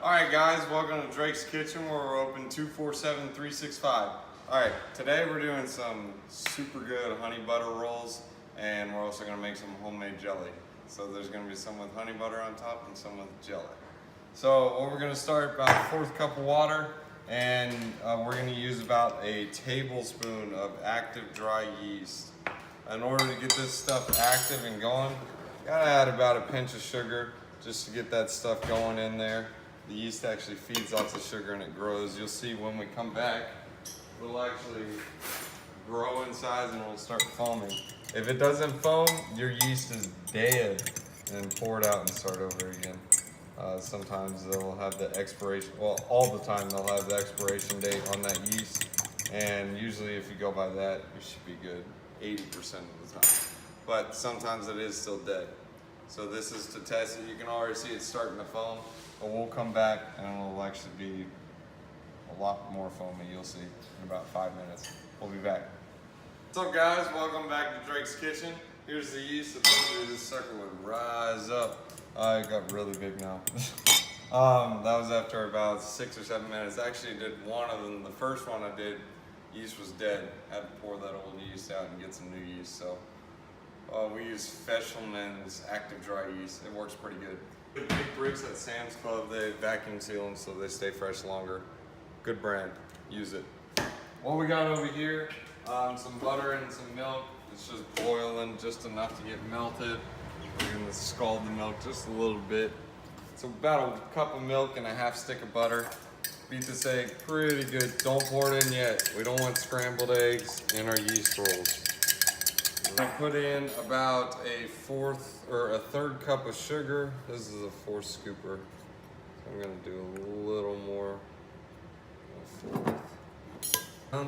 Alright guys, welcome to Drake's Kitchen where we're open 247-365. Alright, today we're doing some super good honey butter rolls and we're also going to make some homemade jelly. So there's going to be some with honey butter on top and some with jelly. So what we're going to start, about a fourth cup of water, and we're going to use about a tablespoon of active dry yeast. In order to get this stuff active and going, you gotta add about a pinch of sugar just to get that stuff going in there. The yeast actually feeds off the sugar and it grows. You'll see when we come back, it'll actually grow in size and it'll start foaming. If it doesn't foam, your yeast is dead, and pour it out and start over again. Sometimes they'll have the expiration, well, all the time they'll have the expiration date on that yeast, and usually if you go by that, you should be good 80% of the time. But sometimes it is still dead. So this is to test it. You can already see it starting to foam, but we'll come back and it'll actually be a lot more foamy. You'll see in about 5 minutes. We'll be back. What's up guys, welcome back to Drake's Kitchen. Here's the yeast. I told you this sucker would rise up. It got really big now. That was after about 6 or 7 minutes. I actually did one of them. The first one I did, yeast was dead. Had to pour that old yeast out and get some new yeast. So we use Feshelman's active dry yeast. It works pretty good. Big bricks at Sam's Club, they vacuum seal them so they stay fresh longer. Good brand, use it. What we got over here, some butter and some milk. It's just boiling just enough to get melted. We're gonna scald the milk just a little bit. So about a cup of milk and a half stick of butter. Beat this egg pretty good. Don't pour it in yet. We don't want scrambled eggs in our yeast rolls. I put in about a third cup of sugar. This is a 4 scooper. So I'm gonna do a little more.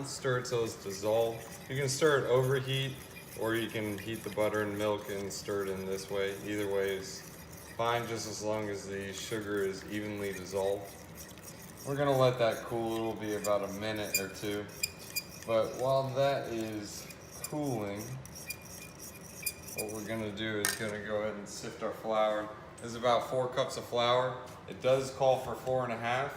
Stir it till it's dissolved. You can stir it overheat, or you can heat the butter and milk and stir it in this way. Either way is fine, just as long as the sugar is evenly dissolved. We're gonna let that cool. It'll be about a minute or two. But while that is cooling, what we're gonna do is gonna go ahead and sift our flour. This is about 4 cups of flour. It does call for 4.5.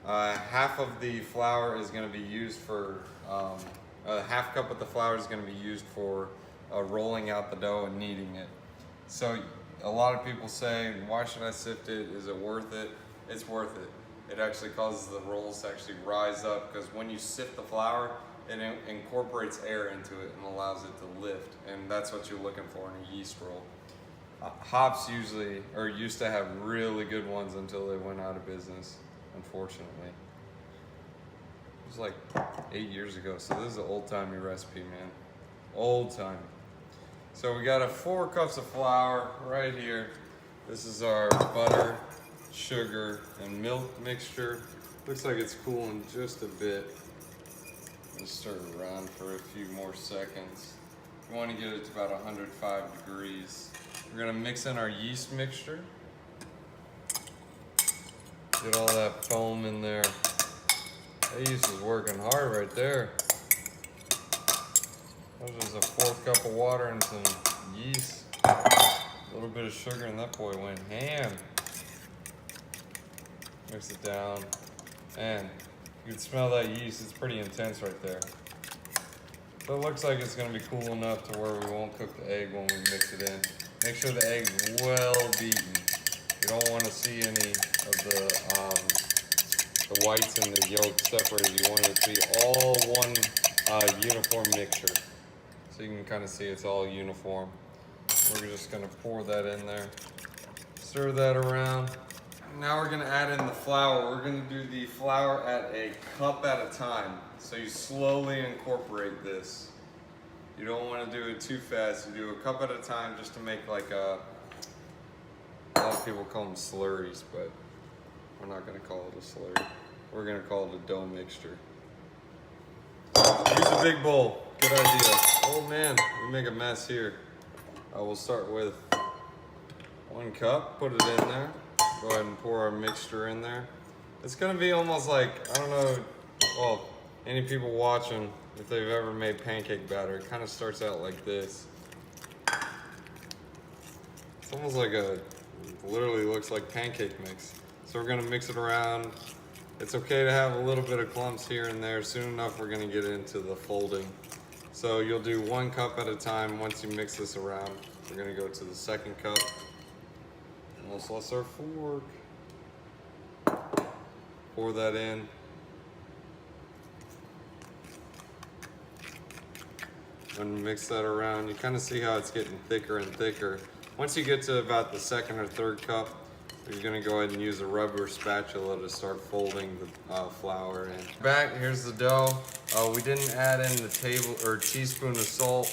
Half of the flour is gonna be used for, a half cup of the flour is gonna be used for rolling out the dough and kneading it. So a lot of people say, why should I sift it? Is it worth it? It's worth it. It actually causes the rolls to actually rise up, because when you sift the flour, it incorporates air into it and allows it to lift, and that's what you're looking for in a yeast roll. Hops used to have really good ones until they went out of business, unfortunately. It was like 8 years ago, so this is an old-timey recipe, man. Old-timey. So we got 4 cups of flour right here. This is our butter, sugar, and milk mixture. Looks like it's cooling just a bit. Just stir it around for a few more seconds. You want to get it to about 105 degrees. We're going to mix in our yeast mixture. Get all that foam in there. That yeast is working hard right there. That was just a 4th cup of water and some yeast. A little bit of sugar, and that boy went ham. Mix it down, and you can smell that yeast. It's pretty intense right there. So it looks like it's going to be cool enough to where we won't cook the egg when we mix it in. Make sure the egg's well beaten. You don't want to see any of the whites and the yolk separated. You want it to be all one uniform mixture. So you can kind of see it's all uniform. We're just going to pour that in there. Stir that around. Now we're gonna add in the flour. We're gonna do the flour at a cup at a time. So you slowly incorporate this. You don't wanna do it too fast. You do a cup at a time just to make like a lot of people call them slurries, but we're not gonna call it a slurry. We're gonna call it a dough mixture. Use a big bowl, good idea. Oh man, we make a mess here. We'll start with 1 cup, put it in there. Go ahead and pour our mixture in there. It's gonna be almost like, I don't know, well, any people watching, if they've ever made pancake batter, it kind of starts out like this. It's almost like literally looks like pancake mix. So So we're gonna mix it around. It's okay to have a little bit of clumps here and there. Soon enough, we're gonna get into the folding. So you'll do 1 cup at a time. Once you mix this around, we're gonna go to the 2nd cup. And let's our fork. Pour that in. And mix that around. You kind of see how it's getting thicker and thicker. Once you get to about the 2nd or 3rd cup, you're gonna go ahead and use a rubber spatula to start folding the flour in. Back, here's the dough. We didn't add in the teaspoon of salt.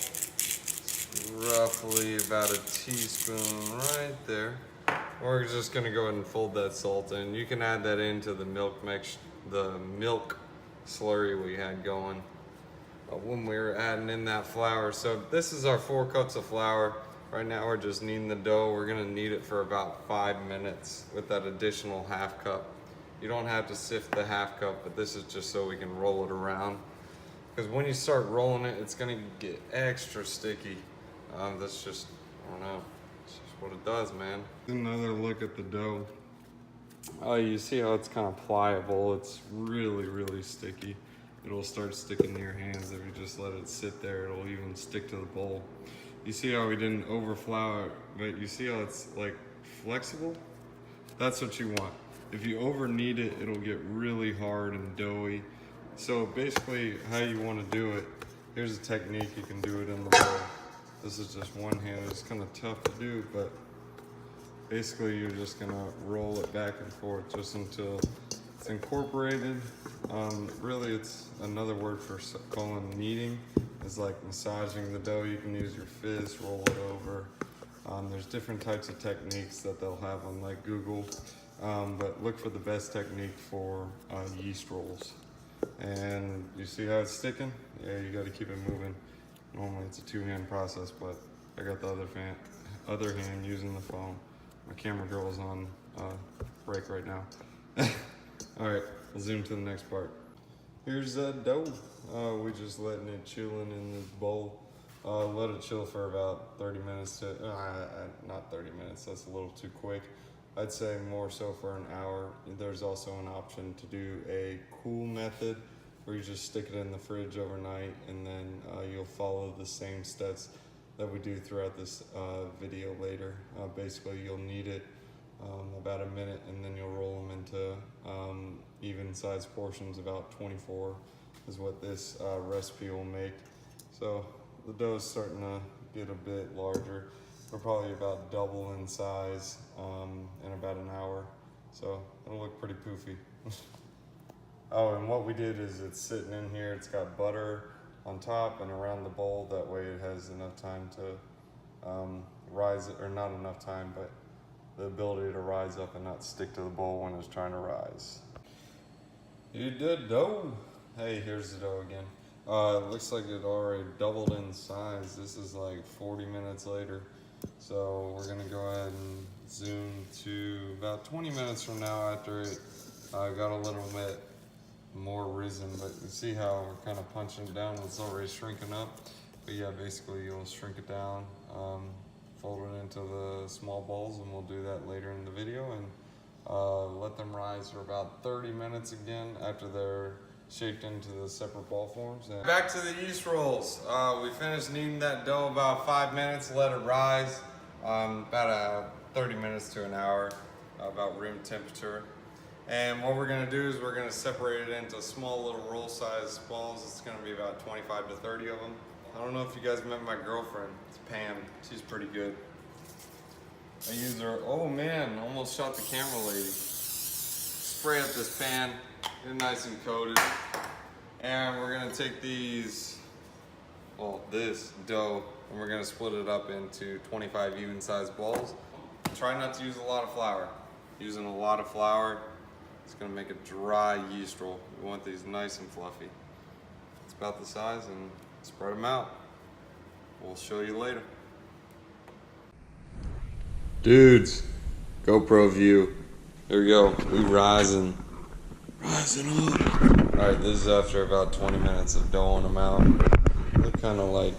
Roughly about a teaspoon right there. We're just gonna go ahead and fold that salt in. You can add that into the milk slurry we had going when we were adding in that flour. So this is our 4 cups of flour. Right now we're just kneading the dough. We're gonna knead it for about 5 minutes with that additional 1/2 cup. You don't have to sift the 1/2 cup, but this is just so we can roll it around. Because when you start rolling it, it's gonna get extra sticky. That's just, I don't know, it's just what it does, man. Another look at the dough. Oh, you see how it's kind of pliable. It's really, really sticky. It'll start sticking to your hands if you just let it sit there. It'll even stick to the bowl. You see how we didn't overflour it, but you see how it's like flexible? That's what you want. If you over knead it, it'll get really hard and doughy. So basically how you want to do it, here's a technique you can do it in the bowl. This is just one hand. It's kind of tough to do, but basically you're just gonna roll it back and forth just until it's incorporated. Really, it's another word for calling kneading. Is like massaging the dough. You can use your fist, roll it over. There's different types of techniques that they'll have on like Google, but look for the best technique for yeast rolls. And you see how it's sticking? Yeah, you got to keep it moving. Normally it's a 2-hand process, but I got the other hand using the phone. My camera girl is on break right now. All right, we'll zoom to the next part. Here's that dough. We're just letting it chilling in this bowl. Let it chill for about 30 minutes to, not 30 minutes, that's a little too quick. I'd say more so for an hour. There's also an option to do a cool method where you just stick it in the fridge overnight and then you'll follow the same steps that we do throughout this video later. Basically, you'll knead it about a minute and then you'll roll them into even sized portions. About 24 is what this recipe will make. So the dough is starting to get a bit larger. We're probably about double in size in about an hour. So it'll look pretty poofy. Oh, and what we did is it's sitting in here. It's got butter on top and around the bowl. That way it has enough time to rise, or not enough time, but the ability to rise up and not stick to the bowl when it's trying to rise. You did dough. Hey, here's the dough again. It looks like it already doubled in size. This is like 40 minutes later. So we're gonna go ahead and zoom to about 20 minutes from now after it got a little bit more risen, but you see how we're kind of punching it down. It's already shrinking up. But yeah, basically you'll shrink it down, fold it into the small balls, and we'll do that later in the video, and let them rise for about 30 minutes again after they're shaped into the separate ball forms. And back to the yeast rolls. We finished kneading that dough about 5 minutes, let it rise, about 30 minutes to an hour, about room temperature. And what we're gonna do is we're gonna separate it into small little roll size balls. It's gonna be about 25 to 30 of them. I don't know if you guys met my girlfriend. It's Pam. She's pretty good. I use her. Oh man, almost shot the camera lady. Spray up this pan, get it nice and coated. And we're gonna take these, well, this dough, and we're gonna split it up into 25 even sized balls. Try not to use a lot of flour. Using a lot of flour, it's gonna make a dry yeast roll. We want these nice and fluffy. It's about the size, and spread them out. We'll show you later. Dudes, GoPro view. There we go. We rising up. All right, this is after about 20 minutes of doughing them out. They're kind of like,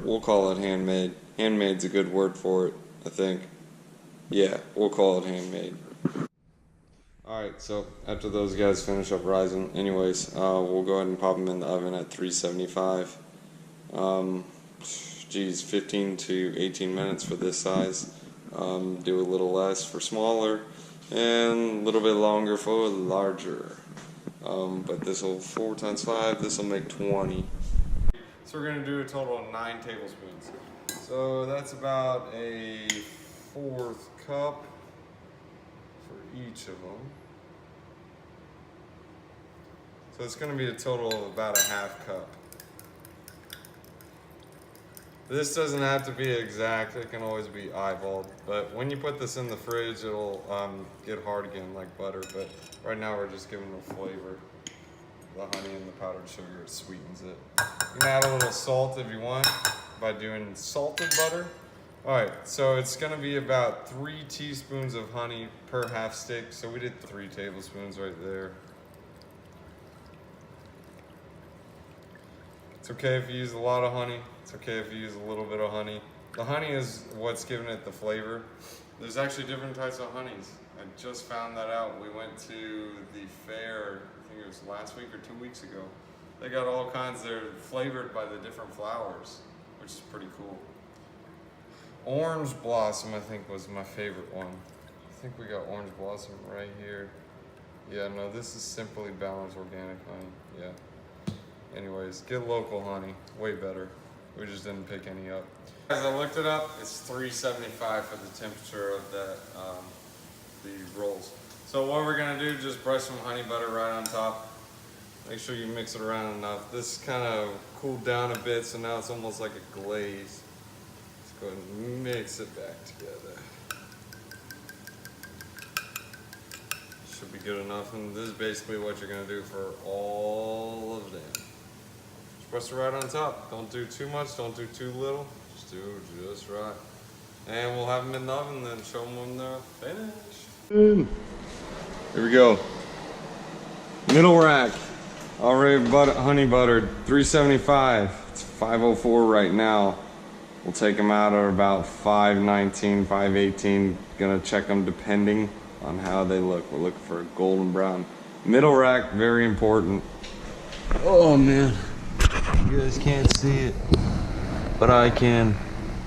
we'll call it handmade. Handmade's a good word for it, I think. Yeah, we'll call it handmade. Alright, so after those guys finish up rising, anyways, we'll go ahead and pop them in the oven at 375. Geez, 15 to 18 minutes for this size. Do a little less for smaller, and a little bit longer for larger. But this will 4 times 5, this will make 20. So we're going to do a total of 9 tablespoons. So that's about a 1/4 cup for each of them. So it's going to be a total of about a 1/2 cup. This doesn't have to be exact, it can always be eyeballed, but when you put this in the fridge it'll get hard again like butter, but right now we're just giving it a flavor. The honey and the powdered sugar, it sweetens it. You can add a little salt if you want by doing salted butter. Alright, so it's going to be about 3 teaspoons of honey per 1/2 stick, so we did 3 tablespoons right there. It's okay if you use a lot of honey. It's okay if you use a little bit of honey. The honey is what's giving it the flavor. There's actually different types of honeys. I just found that out. We went to the fair, I think it was last week or 2 weeks ago. They got all kinds, they're flavored by the different flowers, which is pretty cool. Orange blossom, I think, was my favorite one. I think we got orange blossom right here. Yeah, no, this is Simply Balanced Organic Honey, yeah. Anyways, get local honey, way better. We just didn't pick any up. As I looked it up, it's 375 for the temperature of the rolls. So what we're gonna do, just brush some honey butter right on top. Make sure you mix it around enough. This kind of cooled down a bit, so now it's almost like a glaze. Let's go ahead and mix it back together. Should be good enough, and this is basically what you're gonna do for all of them. Press it right on top. Don't do too much, don't do too little. Just do just right. And we'll have them in the oven, then show them when they're finished. Here we go. Middle rack. Already honey buttered. 375. It's 504 right now. We'll take them out at about 519, 518. Gonna check them depending on how they look. We're looking for a golden brown. Middle rack, very important. Oh man. You guys can't see it, but I can.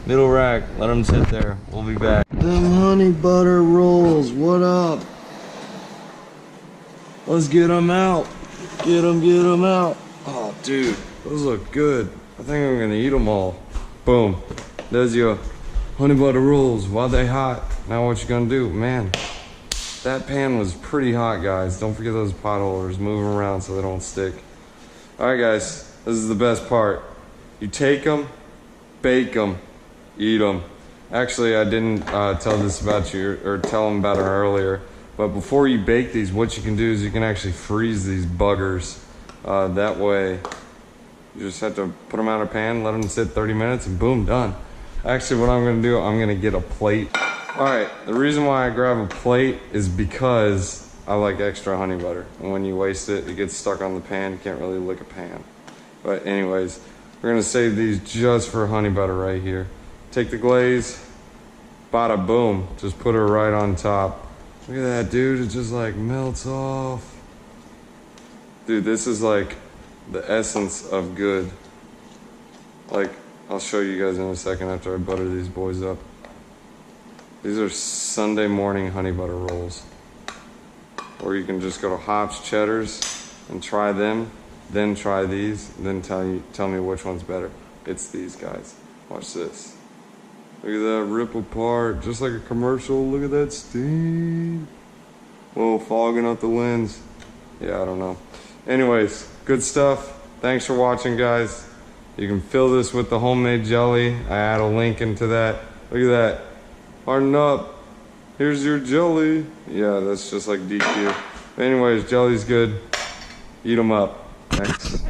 Middle rack, let them sit there. We'll be back. Them honey butter rolls, what up? Let's get them out. Get them out. Oh, dude, those look good. I think I'm gonna eat them all. Boom. There's your honey butter rolls. While they hot, now what you gonna do? Man, that pan was pretty hot, guys. Don't forget those pot holders. Move them around so they don't stick. All right, guys. This is the best part. You take them, bake them, eat them. Actually, I didn't tell this about you or tell them about it earlier. But before you bake these, what you can do is you can actually freeze these buggers. That way, you just have to put them out of a pan, let them sit 30 minutes, and boom, done. Actually, what I'm gonna do, I'm gonna get a plate. All right, the reason why I grab a plate is because I like extra honey butter. And when you waste it, it gets stuck on the pan. You can't really lick a pan. But anyways, we're gonna save these just for honey butter right here. Take the glaze, bada boom, just put her right on top. Look at that, dude, it just like melts off. Dude, this is like the essence of good. Like, I'll show you guys in a second after I butter these boys up. These are Sunday morning honey butter rolls. Or you can just go to HOPS Chedders and try them. Then try these, then tell me which one's better. It's these guys. Watch this. Look at that rip apart, just like a commercial. Look at that stain. Whoa, fogging up the lens. Yeah, I don't know. Anyways, good stuff. Thanks for watching, guys. You can fill this with the homemade jelly. I add a link into that. Look at that. Harden up. Here's your jelly. Yeah, that's just like DQ. But anyways, jelly's good. Eat them up. Thanks.